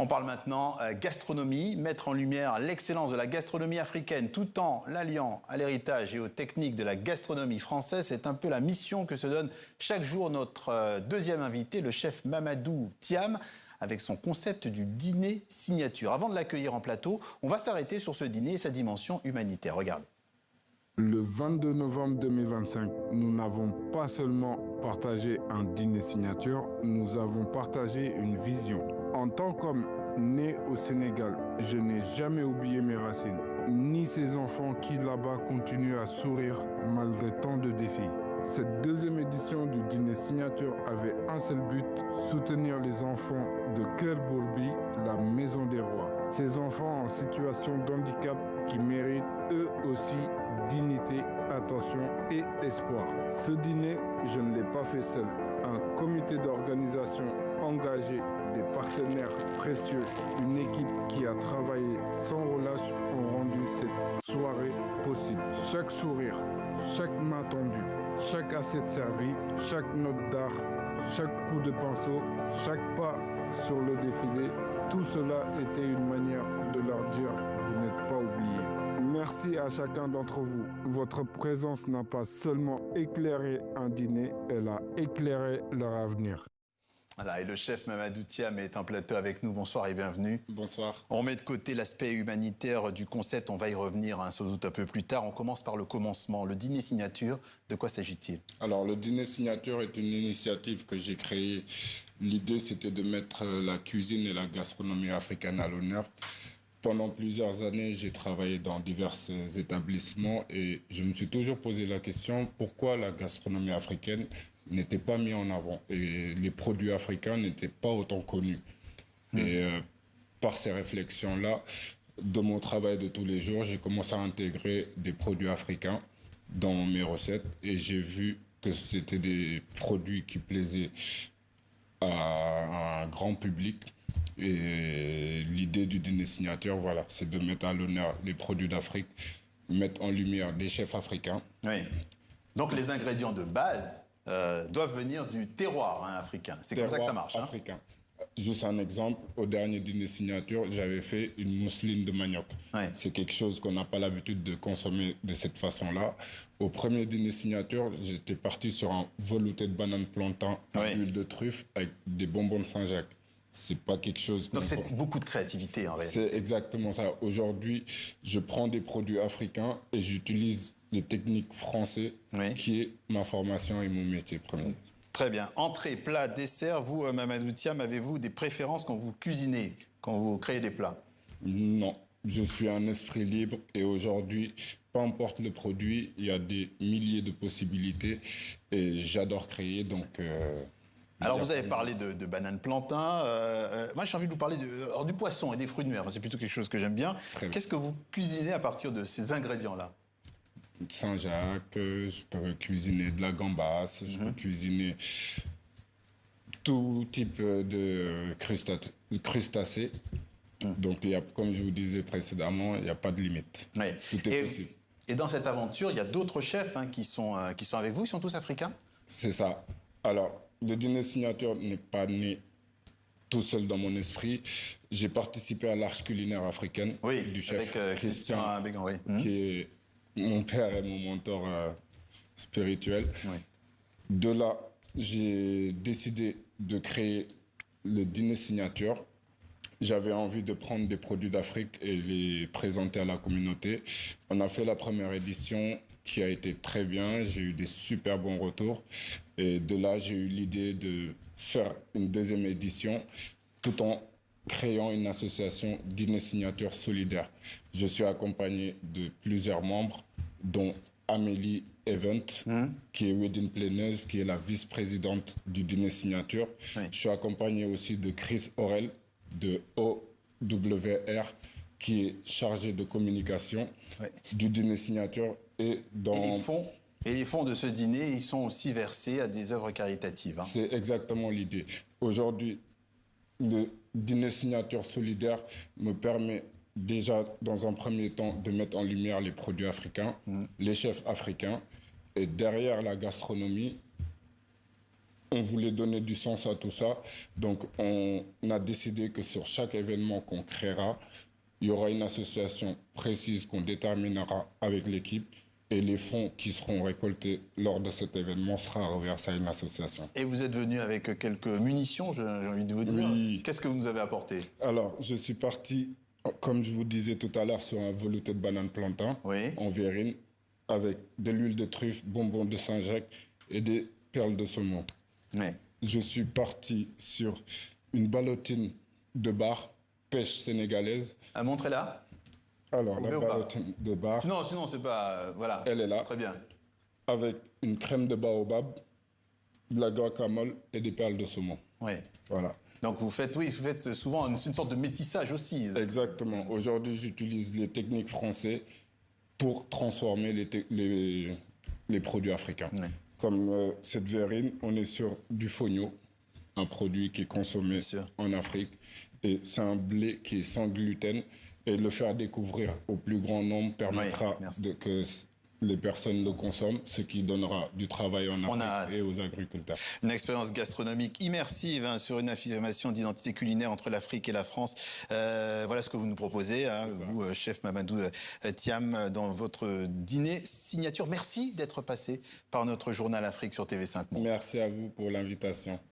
On parle maintenant gastronomie, mettre en lumière l'excellence de la gastronomie africaine tout en l'alliant à l'héritage et aux techniques de la gastronomie française. C'est un peu la mission que se donne chaque jour notre deuxième invité, le chef Mamadou Thiam, avec son concept du dîner signature. Avant de l'accueillir en plateau, on va s'arrêter sur ce dîner et sa dimension humanitaire. Regardez. Le 22 novembre 2025, nous n'avons pas seulement partagé un dîner signature, nous avons partagé une vision. En tant qu'homme né au Sénégal, je n'ai jamais oublié mes racines, ni ces enfants qui là-bas continuent à sourire malgré tant de défis. Cette deuxième édition du dîner signature avait un seul but, soutenir les enfants de Kër Bourbi, la maison des rois. Ces enfants en situation de handicap qui méritent eux aussi dignité, attention et espoir. Ce dîner, je ne l'ai pas fait seul. Un comité d'organisation engagé, des partenaires précieux, une équipe qui a travaillé sans relâche ont rendu cette soirée possible. Chaque sourire, chaque main tendue, chaque assiette servie, chaque note d'art, chaque coup de pinceau, chaque pas sur le défilé, tout cela était une manière de leur dire « vous n'êtes pas oubliés ». Merci à chacun d'entre vous. Votre présence n'a pas seulement éclairé un dîner, elle a éclairé leur avenir. Voilà, et le chef Mamadou Thiam est en plateau avec nous. Bonsoir et bienvenue. Bonsoir. On met de côté l'aspect humanitaire du concept, on va y revenir sans doute un peu plus tard. On commence par le commencement, le dîner signature. De quoi s'agit-il? Alors, le dîner signature est une initiative que j'ai créée. L'idée, c'était de mettre la cuisine et la gastronomie africaine à l'honneur. Pendant plusieurs années, j'ai travaillé dans divers établissements et je me suis toujours posé la question pourquoi la gastronomie africaine n'était pas mise en avant et les produits africains n'étaient pas autant connus. Et par ces réflexions-là, de mon travail de tous les jours, j'ai commencé à intégrer des produits africains dans mes recettes et j'ai vu que c'était des produits qui plaisaient à un grand public. Et l'idée du dîner signature, voilà, c'est de mettre à l'honneur les produits d'Afrique, mettre en lumière des chefs africains. Oui. Donc les ingrédients de base doivent venir du terroir africain. C'est comme ça que ça marche. Africain. Juste un exemple, au dernier dîner signature, j'avais fait une mousseline de manioc. Ouais. C'est quelque chose qu'on n'a pas l'habitude de consommer de cette façon-là. Au premier dîner signature, j'étais parti sur un velouté de banane plantain à l'huile de truffe avec des bonbons de Saint-Jacques. C'est pas quelque chose... Donc c'est beaucoup de créativité en réalité. C'est exactement ça. Aujourd'hui, je prends des produits africains et j'utilise des techniques françaises qui est ma formation et mon métier premier. Très bien. Entrée, plat, dessert. Vous, Mamadou Thiam, avez-vous des préférences quand vous cuisinez, quand vous créez des plats? Non. Je suis un esprit libre et aujourd'hui, peu importe le produit, il y a des milliers de possibilités et j'adore créer donc... Alors, vous avez parlé de banane plantain. Moi, j'ai envie de vous parler du poisson et des fruits de mer. C'est plutôt quelque chose que j'aime bien. Qu'est-ce que vous cuisinez à partir de ces ingrédients-là? Saint-Jacques, je peux cuisiner de la gambasse, je peux cuisiner tout type de crustacés. Donc, il y a, comme je vous disais précédemment, il n'y a pas de limite. Ouais. Tout est possible. Et dans cette aventure, il y a d'autres chefs qui sont avec vous. Ils sont tous africains? C'est ça. Alors, le dîner signature n'est pas né tout seul dans mon esprit. J'ai participé à l'Arche culinaire africaine du chef Christian Bégan, qui est mon père et mon mentor spirituel. De là, j'ai décidé de créer le dîner signature. J'avais envie de prendre des produits d'Afrique et les présenter à la communauté. On a fait la première édition qui a été très bien. J'ai eu des super bons retours. Et de là, j'ai eu l'idée de faire une deuxième édition tout en créant une association dîner signature solidaire. Je suis accompagné de plusieurs membres, dont Amélie Event, qui est wedding planeuse, qui est la vice-présidente du dîner signature. Je suis accompagné aussi de Chris Aurel, de OWR, qui est chargé de communication du dîner signature. Et les fonds de ce dîner, ils sont aussi versés à des œuvres caritatives. C'est exactement l'idée. Aujourd'hui, le dîner signature solidaire me permet déjà, dans un premier temps, de mettre en lumière les produits africains, les chefs africains. Et derrière la gastronomie, on voulait donner du sens à tout ça. Donc, on a décidé que sur chaque événement qu'on créera, il y aura une association précise qu'on déterminera avec l'équipe. Et les fonds qui seront récoltés lors de cet événement sera reversé à une association. Et vous êtes venu avec quelques munitions, j'ai envie de vous dire. Oui. Qu'est-ce que vous nous avez apporté? Alors, je suis parti, comme je vous disais tout à l'heure, sur un velouté de banane plantain en verrine, avec de l'huile de truffe, bonbons de Saint-Jacques et des perles de saumon. Oui. Je suis parti sur une ballotine de bar, pêche sénégalaise. Montrez-la. Alors, la ballotine de bar. Sinon c'est pas... voilà. Elle est là. Très bien. Avec une crème de baobab, de la guacamole et des perles de saumon. Oui. Voilà. Donc vous faites souvent une sorte de métissage aussi. Exactement. Aujourd'hui, j'utilise les techniques françaises pour transformer les produits africains. Oui. Comme cette verrine, on est sur du fonio, un produit qui est consommé en Afrique. Et c'est un blé qui est sans gluten. Et le faire découvrir au plus grand nombre permettra que les personnes le consomment, ce qui donnera du travail en Afrique et aux agriculteurs. Une expérience gastronomique immersive sur une affirmation d'identité culinaire entre l'Afrique et la France. Voilà ce que vous nous proposez, vous, chef Mamadou Thiam, dans votre dîner signature. Merci d'être passé par notre journal Afrique sur TV5 Monde. Merci à vous pour l'invitation.